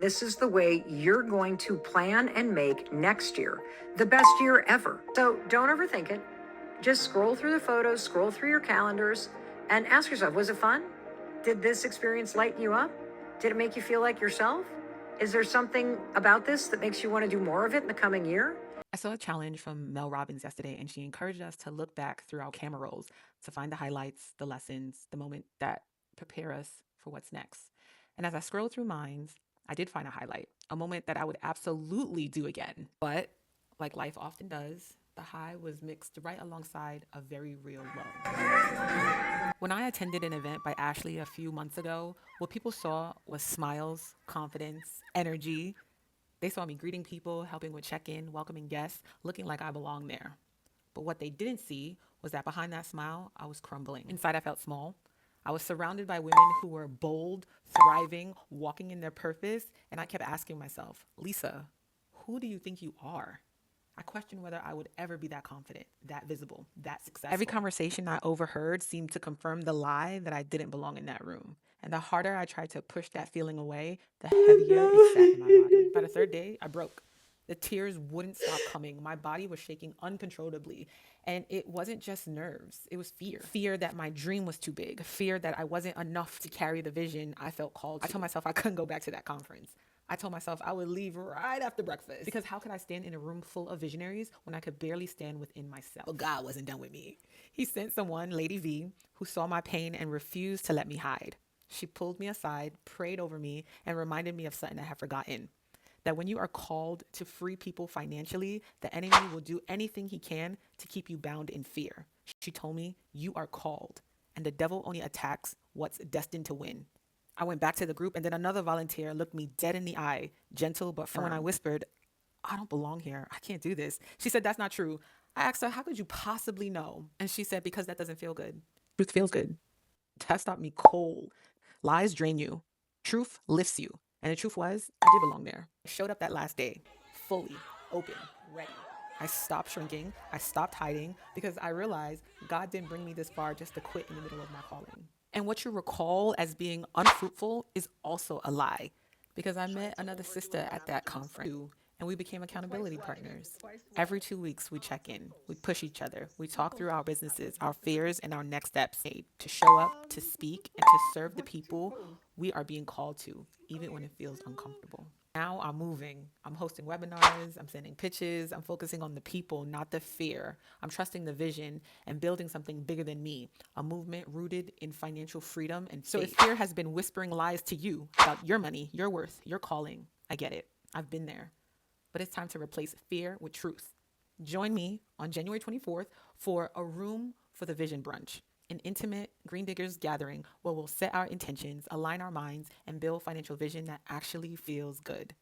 This is the way you're going to plan and make next year the best year ever. So don't overthink it. Just scroll through the photos, scroll through your calendars, and ask yourself, was it fun? Did this experience lighten you up? Did it make you feel like yourself? Is there something about this that makes you want to do more of it in the coming year? I saw a challenge from Mel Robbins yesterday, and she encouraged us to look back through our camera rolls to find the highlights, the lessons, the moment that prepare us for what's next. And as I scrolled through mine, I did find a highlight, a moment that I would absolutely do again. But like life often does, the high was mixed right alongside a very real low. When I attended an event by Ashley a few months ago, what people saw was smiles, confidence, energy. They saw me greeting people, helping with check-in, welcoming guests, looking like I belonged there. But what they didn't see was that behind that smile, I was crumbling. Inside, I felt small. I was surrounded by women who were bold, thriving, walking in their purpose, and I kept asking myself, Lisa, who do you think you are? I questioned whether I would ever be that confident, that visible, that successful. Every conversation I overheard seemed to confirm the lie that I didn't belong in that room. And the harder I tried to push that feeling away, the heavier it sat in my body. By the third day, I broke. The tears wouldn't stop coming. My body was shaking uncontrollably. And it wasn't just nerves, it was fear. Fear that my dream was too big, fear that I wasn't enough to carry the vision I felt called to. I told myself I couldn't go back to that conference. I told myself I would leave right after breakfast. Because how could I stand in a room full of visionaries when I could barely stand within myself? But God wasn't done with me. He sent someone, Lady V, who saw my pain and refused to let me hide. She pulled me aside, prayed over me, and reminded me of something I had forgotten. That when you are called to free people financially, the enemy will do anything he can to keep you bound in fear. She told me, you are called, and the devil only attacks what's destined to win. I went back to the group, and then another volunteer looked me dead in the eye, gentle but firm. And when I whispered, I don't belong here, I can't do this, she said, that's not true. I asked her, how could you possibly know? And she said, because that doesn't feel good. Truth feels good. That stopped me cold. Lies drain you. Truth lifts you. And the truth was, I did belong there. I showed up that last day, fully, open, ready. I stopped shrinking. I stopped hiding because I realized God didn't bring me this far just to quit in the middle of my calling. And what you recall as being unfruitful is also a lie, because I met another sister at that conference and we became accountability partners. Every 2 weeks, we check in, we push each other, we talk through our businesses, our fears, and our next steps to show up, to speak, and to serve the people we are being called to, even when it feels uncomfortable. Now I'm moving. I'm hosting webinars. I'm sending pitches. I'm focusing on the people, not the fear. I'm trusting the vision and building something bigger than me, a movement rooted in financial freedom and faith. So if fear has been whispering lies to you about your money, your worth, your calling, I get it. I've been there. But it's time to replace fear with truth. Join me on January 24th for A Room for the Vision Brunch, an intimate Greendiggers gathering where we'll set our intentions, align our minds, and build financial vision that actually feels good.